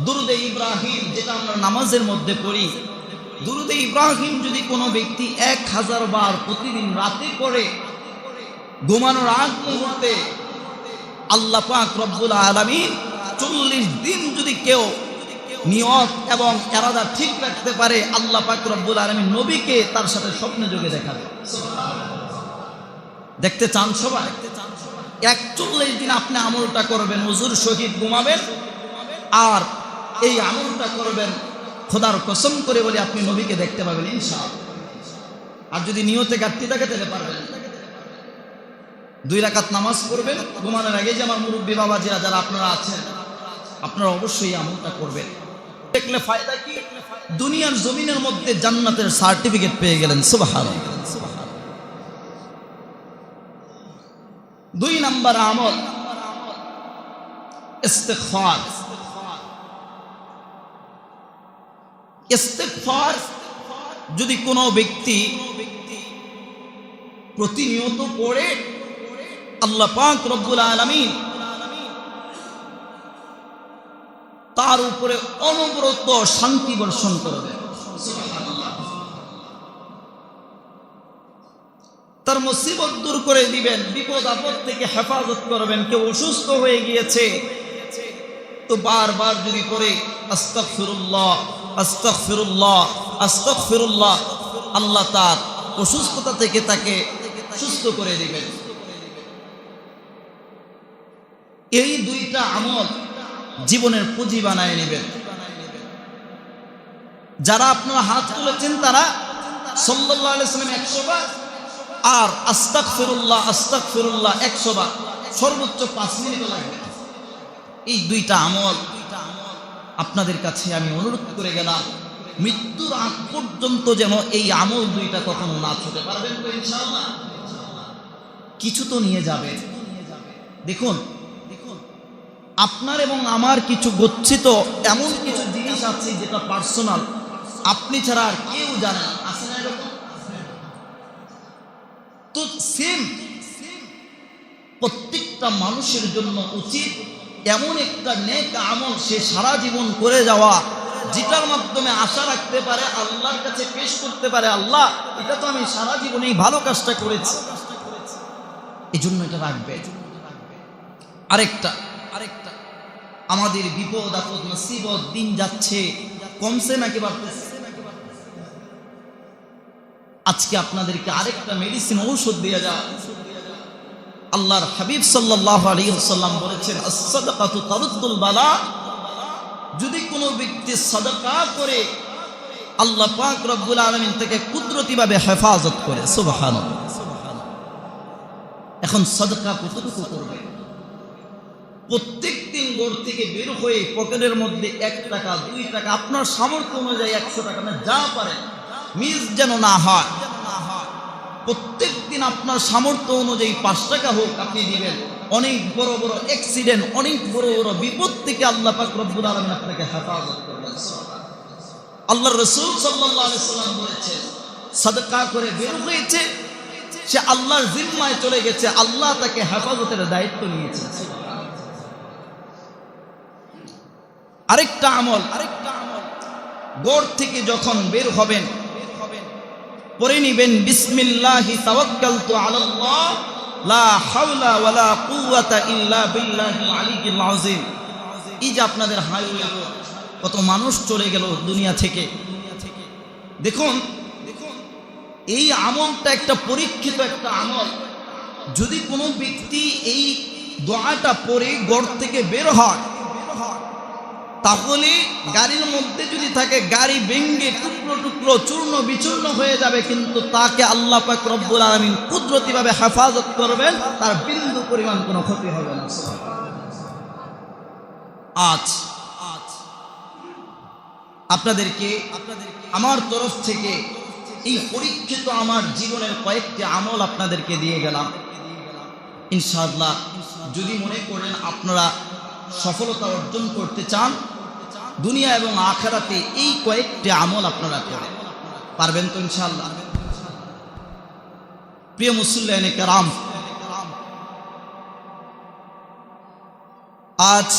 দুরুদে ইব্রাহিম, যেটা আমরা নামাজের মধ্যে পড়ি। দুরুদে ইব্রাহিম যদি কোনো ব্যক্তি 1000 বার প্রতিদিন রাতে পড়ে, ঘুমানোর আগ মুহূর্তে, আল্লাহ পাক রব্বুল আলামিন 40 দিন যদি কেউ নিয়ত এবং ইরাদা ঠিক রাখতে পারে, আল্লাহ পাক রব্বুল আলামিন নবীকে তার সাথে স্বপ্নে যোগে দেখাবে। দেখতে চান সবাই? 41 দিন আপনি আমলটা করবেন, হুজুর শহীদ ঘুমাবেন, আর এই আমলটা করবেন, খোদার কসম করে বলে আপনি নবীকে দেখতে পাবেন ইনশাআল্লাহ। আর যদি নিয়তে ঘাটতি থাকে তাহলে পারবেন। 2 রাকাত নামাজ পড়বেন ঘুমানোর আগে। যে আমার মুরব্বী বাবাজিরা যারা আপনারা আছেন, আপনারা অবশ্যই আমলটা করবেন। দেখলে ফায়দা কি? দুনিয়ার জমিনের মধ্যে জান্নাতের সার্টিফিকেট পেয়ে গেলেন। সুবহানাল্লাহ। 2 নাম্বার আমল ইস্তিগফার। ইস্তিগফার যদি কোনো ব্যক্তি প্রতিনিয়ত পড়ে, আল্লাহ পাক রব্বুল আলামিন তার উপরে অনবরত শান্তি বর্ষণ করবে। তার মুসিবত দূর করে দিবেন, বিপদ আপদ থেকে হেফাজত করবেন। কেউ অসুস্থ হয়ে গিয়েছে, তো বারবার যদি পড়ে আস্তাগফিরুল্লাহ, আস্তাগফিরুল্লাহ, আস্তাগফিরুল্লাহ, আল্লাহ তার অসুস্থতা থেকে তাকে সুস্থ করে দিবেন। এই 2টা আমল জীবনের পুঁজি বানায় নেবেন। যারা আপনারা হাত তুলেছেন তারা সাল্লাল্লাহু আলাইহি ওয়াসাল্লাম 100 বার, আর আস্তাগফিরুল্লাহ, আস্তাগফিরুল্লাহ 100 বার, সর্বোচ্চ 5 মিনিট লাগবে। এই 2টা আমল আপনাদের কাছে আমি অনুরোধ করে গেলাম, মৃত্যুর আগ পর্যন্ত যেন এই আমল 2টা কখনো না ছুটে। পারবেন তো ইনশাআল্লাহ? কিছু তো নিয়ে যাবে। দেখুন, আপনার এবং আমার কিছু গচ্ছিত এমন কিছু জিনিস আছে যেটা পার্সোনাল, আপনি ছাড়া আর কেউ জানে না। আছে না এরকম? তো সেম প্রত্যেকটা মানুষের জন্য উচিত এমন একটা নেক আমল সে সারা জীবন করে যাওয়া, যেটার মাধ্যমে আশা রাখতে পারে, আল্লাহর কাছে পেশ করতে পারে, আল্লাহ এটা তো আমি সারা জীবনে এই ভালো কাজটা করেছি, এই জন্য এটা রাখবে। আরেকটা আমাদের বিপদ আপদ মুসিবত দিন যাচ্ছে, কমছে নাকি বাড়তেছে? আজকে আপনাদেরকে আরেকটা মেডিসিন, ঔষধ দিয়ে যাও। আল্লাহর হাবিব সাল্লাল্লাহু আলাইহি ওয়াসাল্লাম বলেছেন, আস-সাদাকাতু তারুদ্দুল বালা। যদি কোনো ব্যক্তি সাদাকা করে, আল্লাহ পাক রব্বুল আলামিন থেকে কুদরতিভাবে হেফাজত করে। সুবহানাল্লাহ। এখন সাদাকা কতটুকু করবে? প্রত্যেক দিন ঘর থেকে বের হয়ে পকেটের মধ্যে 1 টাকা 2 টাকা আপনার সামর্থ্য অনুযায়ী 100 টাকা, না যা পারেন, মিস যেন না হয়, প্রত্যেক দিন আপনার সামর্থ্য অনুযায়ী 5 টাকা হোক আপনি দিবেন। অনেক বড় বড় অ্যাক্সিডেন্ট, অনেক বড় বড় বিপদ থেকে আল্লাহ পাক রব্বুল আলামিন আপনাকে হেফাজত করবেন। আল্লাহর রাসূল সাল্লাল্লাহু আলাইহি সাল্লাম বলেছেন, সাদকা করে বের হয়েছে, সে আল্লাহর জিম্মায় চলে গেছে, আল্লাহ তাকে হেফাজতের দায়িত্ব নিয়েছে। আরেকটা আমল, ঘর থেকে যখন বের হবেন পড়ে নিবেন, বিসমিল্লাহি তাওয়াক্কালতু আলাল্লাহ লা হাওলা ওয়ালা কুওয়াতা ইল্লা বিল্লাহিল আলিয়্যিল আযীম। এই যে আপনাদের হাইওয়ে কত মানুষ চলে গেল দুনিয়া থেকে, দেখুন এই আমলটা একটা পরীক্ষিত একটা আমল। যদি কোনো ব্যক্তি এই দোয়াটা পড়ে ঘর থেকে বের হয়, তাহলে গাড়ির মধ্যে যদি থাকে গাড়ি ভেঙে টুকরো টুকরো চূর্ণ বিচূর্ণ হয়ে যাবে, কিন্তু তাকে আল্লাহ পাক রব্বুল আলামিন কুদরতিভাবে হেফাজত করবেন, তার বিন্দু পরিমাণ কোনো ক্ষতি হবে না। আজ আপনাদেরকে আমার তরফ থেকে এই পরীক্ষিত আমার জীবনের কয়েকটি আমল আপনাদেরকে দিয়ে গেলাম। ইনশাআল্লাহ যদি মনে করেন আপনারা সফলতা অর্জন করতে চান দুনিয়া এবং আখিরাতে, এই কয়েকটি আমল আপনারা করেন, পারবেন তো ইনশাআল্লাহ? প্রিয় মুসল্লিয়ানে কেরাম, আজ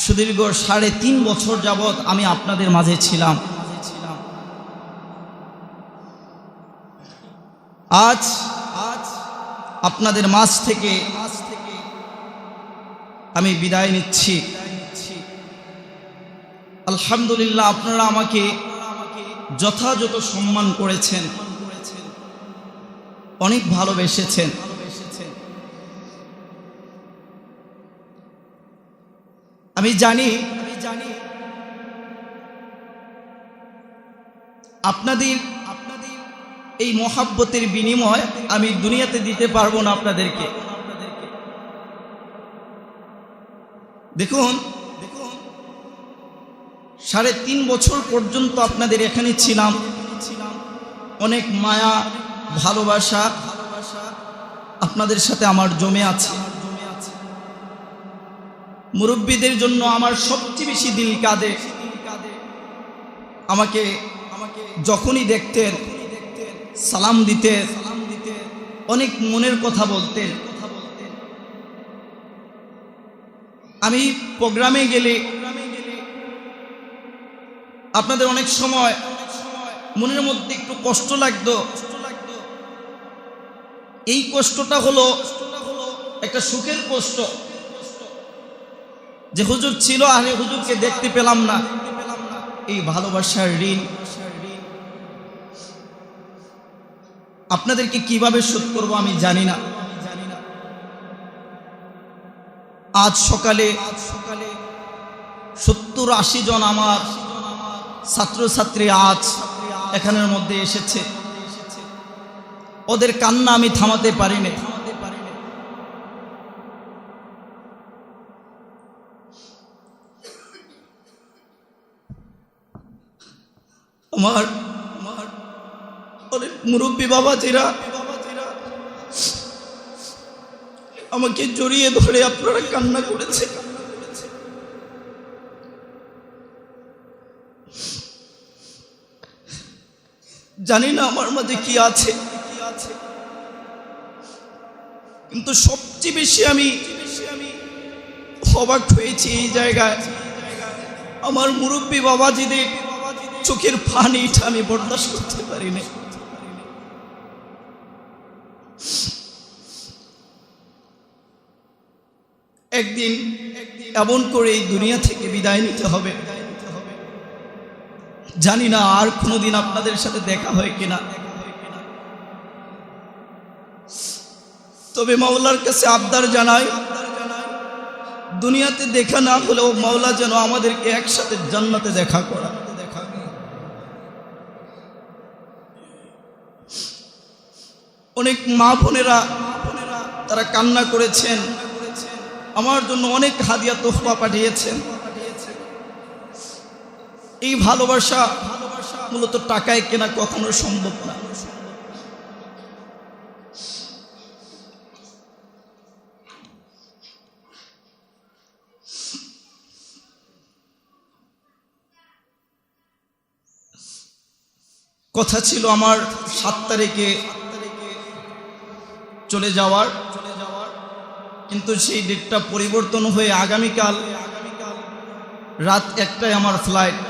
সুদীর্ঘ 3.5 বছর যাবৎ আমি আপনাদের মাঝে ছিলাম। আজ আপনাদের মাঝ থেকে আমি বিদায় নিচ্ছি। আলহামদুলিল্লাহ, আপনারা আমাকে যথাযথ সম্মান করেছেন, অনেক ভালোবেসেছেন। আমি জানি আপনাদের এই মহাব্বতের বিনিময় আমি দুনিয়াতে দিতে পারবো না আপনাদেরকে। দেখুন 3.5 বছর পর্যন্ত আপনাদের এখানে ছিলাম, অনেক মায়া ভালোবাসা আপনাদের সাথে আমার জমে আছে। মুরব্বীদের জন্য আমার সবচেয়ে বেশি দিল কাঁদে। আমাকে যখনই দেখতেন সালাম দিতেন, অনেক মনের কথা বলতেন। আমি প্রোগ্রামে গেলে আপনাদের অনেক সময় মনের মধ্যে একটু কষ্ট লাগতো। এই কষ্টটা হলো একটা সুখের কষ্ট, যে হুজুর ছিল আর হুজুরকে দেখতে পেলাম না। এই ভালোবাসার ঋণ আপনাদেরকে কিভাবে শোধ করবো আমি জানি না। আজ সকালে 70-80 জন আমার ছাত্রছাত্রী আজ এখানের মধ্যে এসেছে। ওদের কান্না আমি থামাতে পারিনি। আমার অনেক মুরব্বী বাবাজিরা আমাকে জড়িয়ে ধরে আপনারা কান্না করেছে। জানি না আমার মাঝে কি আছে, কিন্তু সবচেয়ে বেশি আমি অবাক হয়েছি এই জায়গায় আমার মুরব্বী বাবাজিদের চোখের পানিটা আমি বরদাস্ত করতে পারিনি। একদিন এমন করে এই দুনিয়া থেকে বিদায় নিতে হবে। জানি না আর কোনোদিন আপনাদের সাথে দেখা হয় কিনা, তবে মাওলার কাছে আবদার জানাই, দুনিয়াতে দেখা না হলেও মাওলা যেন আমাদেরকে একসাথে জান্নাতে দেখা করা। অনেক মা বোনেরা তারা কান্না করেছেন, আমার জন্য অনেক হাদিয়া তোহফা পাঠিয়েছেন। এই ভালোবাসা মূলত টাকায় কেনা কখনো সম্ভব না। কথা ছিল আমার 7 তারিখে চলে যাওয়ার, কিন্তু সেই ডেটটা পরিবর্তন হয়ে আগামীকাল রাত 1টায় আমার ফ্লাইট।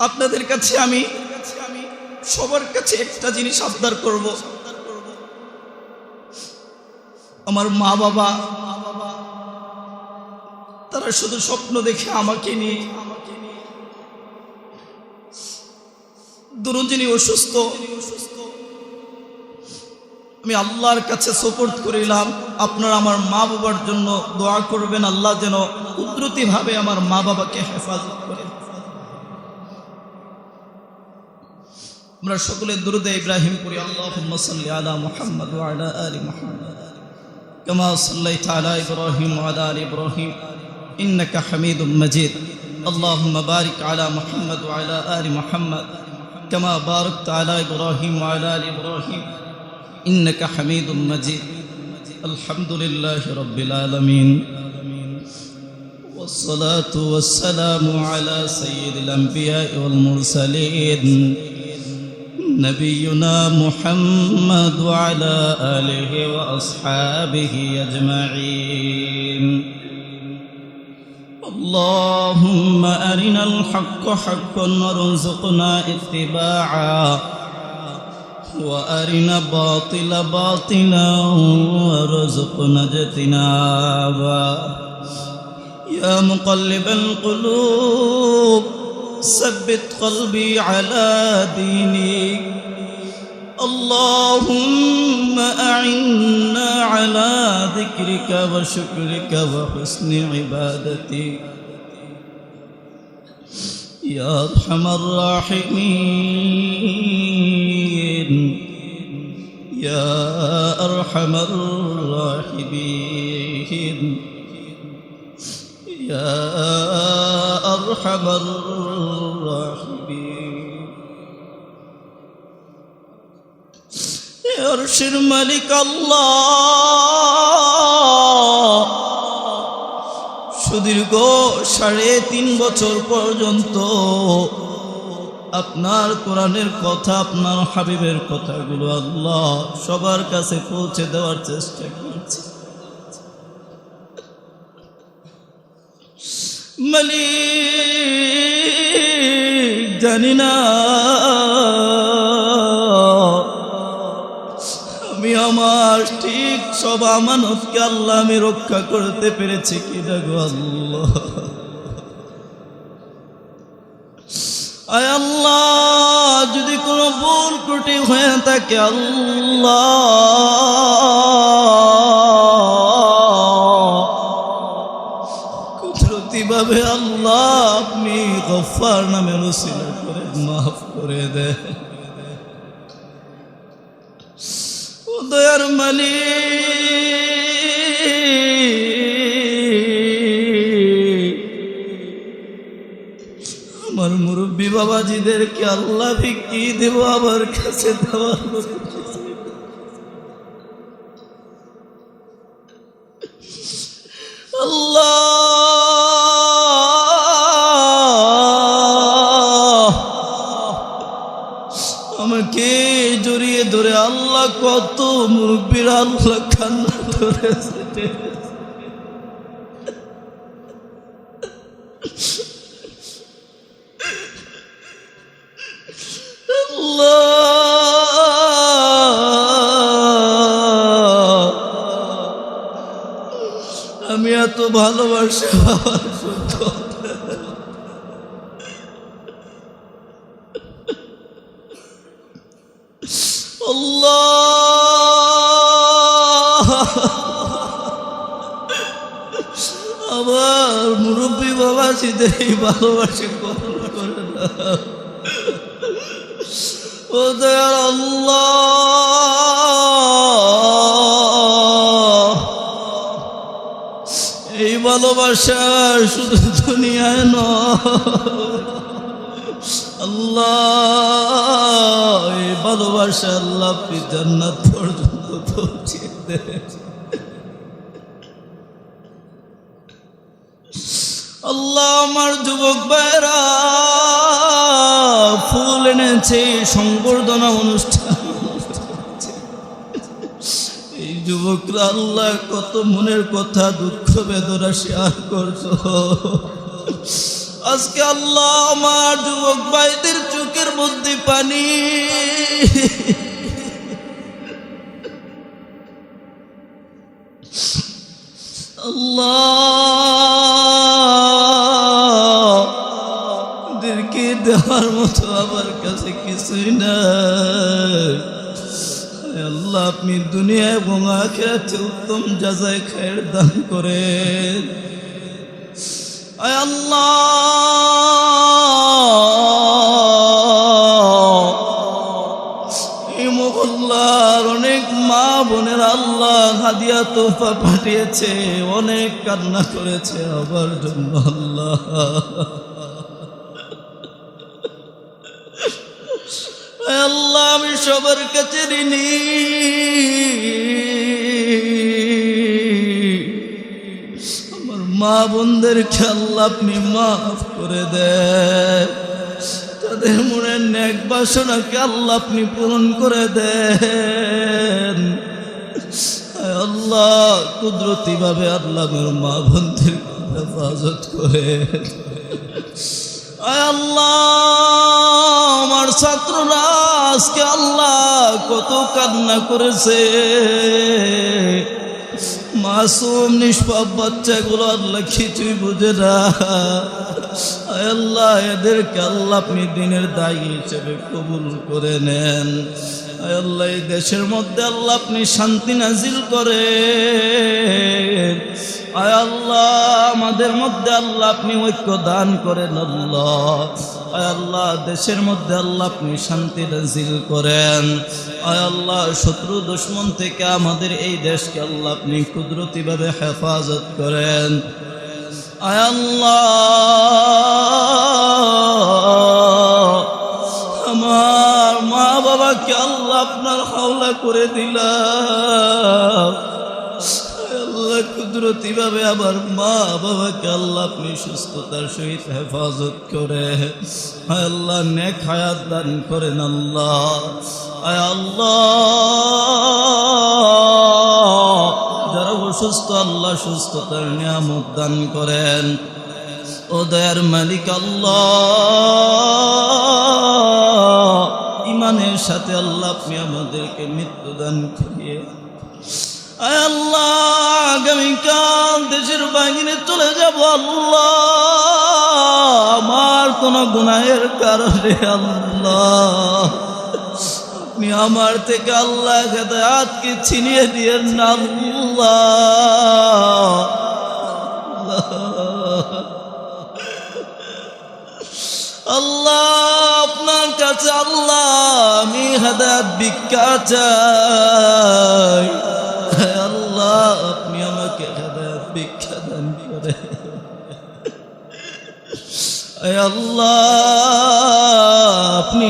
আপনাদের কাছে আমি সবার কাছে একটা জিনিস আবদার করব, আমার মা বাবা তারা শুধু স্বপ্ন দেখে আমাকে নিয়ে, ধরুন যিনি অসুস্থ, আমি আল্লাহর কাছে সুপর্দ করিলাম, আপনারা আমার মা বাবার জন্য দোয়া করবেন, আল্লাহ যেন কুদরতিভাবে আমার মা বাবাকে হেফাজত করেন। আমরা সকলে দুরুদে ইব্রাহিম পড়ি, আল্লাহুম্মা সাল্লি আলা মুহাম্মাদ ওয়া আলা আলি মুহাম্মাদ কামা সাল্লাইতা আলা ইব্রাহিম ওয়া আলা আলি ইব্রাহিম ইন্নাকা হামিদুম মাজিদ। আল্লাহুম্মা বারিক আলা মুহাম্মাদ ওয়া আলা আলি মুহাম্মাদ কামা বারাকতা আলা ইব্রাহিম ওয়া আলা আলি ইব্রাহিম ইন্নাকা হামিদুম মাজিদ। আলহামদুলিল্লাহি রাব্বিল আলামিন ওয়াসসালাতু ওয়াসসালামু আলা সাইয়্যিদিল আমবিয়া ওয়াল মুরসালিন نبينا محمد وعلى آله وأصحابه أجمعين. اللهم أرنا الحق حقا وارزقنا اتباعا وأرنا الباطل باطلا وارزقنا اجتنابا. يا مقلب القلوب ثبت قلبي على دينك. اللهم أعنا على ذكرك وشكرك وحسن عبادتك يا أرحم الراحمين يا أرحم الراحمين يا أرحم الراحمين. আরশের মালিক আল্লাহ, সুদীর্ঘ 3.5 বছর পর্যন্ত আপনার কোরআনের কথা, আপনার হাবিবের কথাগুলো আল্লাহ সবার কাছে পৌঁছে দেওয়ার চেষ্টা করেছে। মালিক জানি না আমি আমার ঠিক সব আমানতকে আল্লাহ আমি রক্ষা করতে পেরেছি কিনা গো আল্লাহ। আয় আল্লাহ, যদি কোনো ভুল ত্রুটি হয়ে থাকে আল্লাহ কুদরতিভাবে আল্লাহ আপনি গফফার নামের উসিলা করে মাফ করে দেন। দয়ার মালিক, আমার মুরব্বী বাবাজিদেরকে আল্লাহ কি দেব আমার কাছে দেওয়ার আল্লাহ আমাকে জড়িয়ে ধরে আল্লাহ কত মুরব্বীর আল্লাহ কান্না ধরেছে। আল্লাহ আমি এত ভালোবাসা আল্লাহ আমার মুরব্বী বাবাজিদের এই ভালোবাসা কবুল করে না। ও দয়াল আল্লাহ, এই ভালোবাসা শুধু দুনিয়ায় নয় আল্লাহ, এই ভালোবাসা আল্লাহ আপনি জান্নাত পর্যন্ত পৌঁছে দেন। আল্লাহ আমার যুবক ভাইরা ফুল এনেছে, সংবর্ধনা অনুষ্ঠান, এই যুবকরা আল্লাহ কত মনের কথা দুঃখ বেদনা শেয়ার করছো। আজকে আল্লাহ আমার যুবক ভাইদের চোখের মধ্যে পানি, আল্লাহ এদেরকে দেওয়ার মতো আমার কাছে কিছুই না। আল্লাহ আপনি দুনিয়া এবং আখিরাতে উত্তম জাযায়ে খায়ের দান করেন। আয় আল্লাহ এই মহল্লার অনেক মা বোনের আল্লাহ হাদিয়া তোফা পাঠিয়েছে, অনেক কান্না করেছে আমার জন্য আল্লাহ। আল্লাহ আমি সবার কাছে ঋণী, আমার মা বোনদেরকে আল্লাহ আপনি মাফ করে দেন, তাদের মনের নেক বাসনাকে আল্লাহ আপনি পূরণ করে দেন। আল্লাহ কুদরতি ভাবে আল্লাহ আমার মা বোনদের হেফাজত করে। আল্লাহ আমার ছাত্ররা আজকে আল্লাহ কত কান্না করেছে, মাসুম নিষ্পাপ বাচ্চাগুলো আল্লাহ কিছুই বুঝে না। আল্লাহ এদেরকে আল্লাহ আপনি দিনের দায়ী হিসেবে কবুল করে নেন। আল্লাহ এই দেশের মধ্যে আল্লাহ আপনি শান্তি নাজিল করেন। আয় আল্লাহ আমাদের মধ্যে আল্লাহ আপনি ঐক্য দান করেন। আল্লাহ আয় আল্লাহ দেশের মধ্যে আল্লাহ আপনি শান্তি নাজিল করেন। আয় আল্লাহ শত্রু দুশমন থেকে আমাদের এই দেশকে আল্লাহ আপনি কুদরতিভাবে হেফাজত করেন। আয় আল্লাহ আমার মা বাবাকে আল্লাহ আপনার হাওলা করে দিলাম। আল্লাহ কুদরতি ভাবে আমার মা বাবাকে আল্লাহ আপনি সুস্থতার সহিত হেফাজত করে আল্লাহ নেক হায়াত দান করেন। আল্লাহ আয় আল্লাহ যারা অসুস্থ আল্লাহ সুস্থতার নিয়ামত দান করেন। ও দয়ার মালিক আল্লাহ ইমানের সাথে আল্লাহ আপনি আমাদেরকে মৃত্যু দান করিয়ে আয় আল্লাহ আগামীকাল দেশের বাইরে চলে যাব। আল্লাহ আমার কোন গুনাহের কারণে আল্লাহ আপনি আমার থেকে আল্লাহ হেদায়েতকে ছিনিয়ে দিয়েন না। আল্লাহ আপনার কাছে আল্লাহ আমি হেদায়েত ভিক্ষা চাই। আল্লাহ আপনি আমাকে হেদায়েত ভিক্ষা দান করেন। আল্লাহ আপনি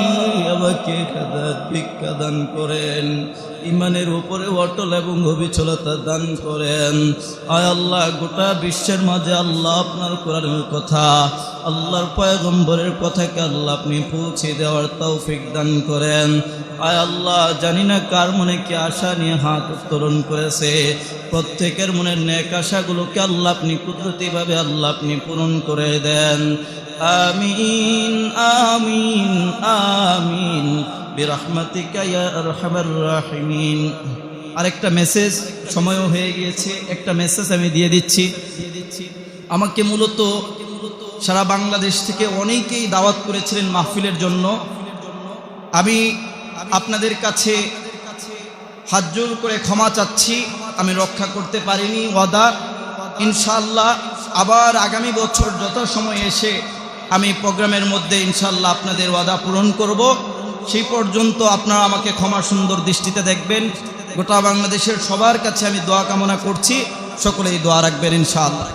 আমাকে হেদায়েত ভিক্ষা দান করেন। ইমানের উপরে অটল এবং অবিচলতা দান করেন। আয় আল্লাহ গোটা বিশ্বের মাঝে আল্লাহ আপনার কোরআনের কথা আল্লাহর পয়গম্বরের কথাকে আল্লাহ আপনি পৌঁছে দেওয়ার তৌফিক দান করেন। আয় আল্লাহ জানি না কার মনে কি আশা নিয়ে হাত উত্তোলন করেছে, প্রত্যেকের মনের নেক আশাগুলোকে আল্লাহ আপনি কুদরতিভাবে আল্লাহ আপনি পূরণ করে দেন। আমিন আমিন আমিন বিরহমাতিকা ইয়া আরহামার রাহিমিন। আরেকটা মেসেজ, সময়ও হয়ে গিয়েছে, একটা মেসেজ আমি দিয়ে দিচ্ছি। আমাকে মূলত সারা বাংলাদেশ থেকে অনেকেই দাওয়াত করেছিলেন মাহফিলের জন্য। আমি আপনাদের কাছে হাত জোড় করে ক্ষমা চাচ্ছি, আমি রক্ষা করতে পারিনি ওয়াদা। ইনশাআল্লাহ আবার আগামী বছর যথাসময় এসে আমি প্রোগ্রামের মধ্যে ইনশাআল্লাহ আপনাদের ওয়াদা পূরণ করব। সেই পর্যন্ত আপনারা আমাকে ক্ষমা সুন্দর দৃষ্টিতে দেখবেন। গোটা বাংলাদেশের সবার কাছে আমি দোয়া কামনা করছি, সকলেই দোয়া রাখবেন ইনশাআল্লাহ।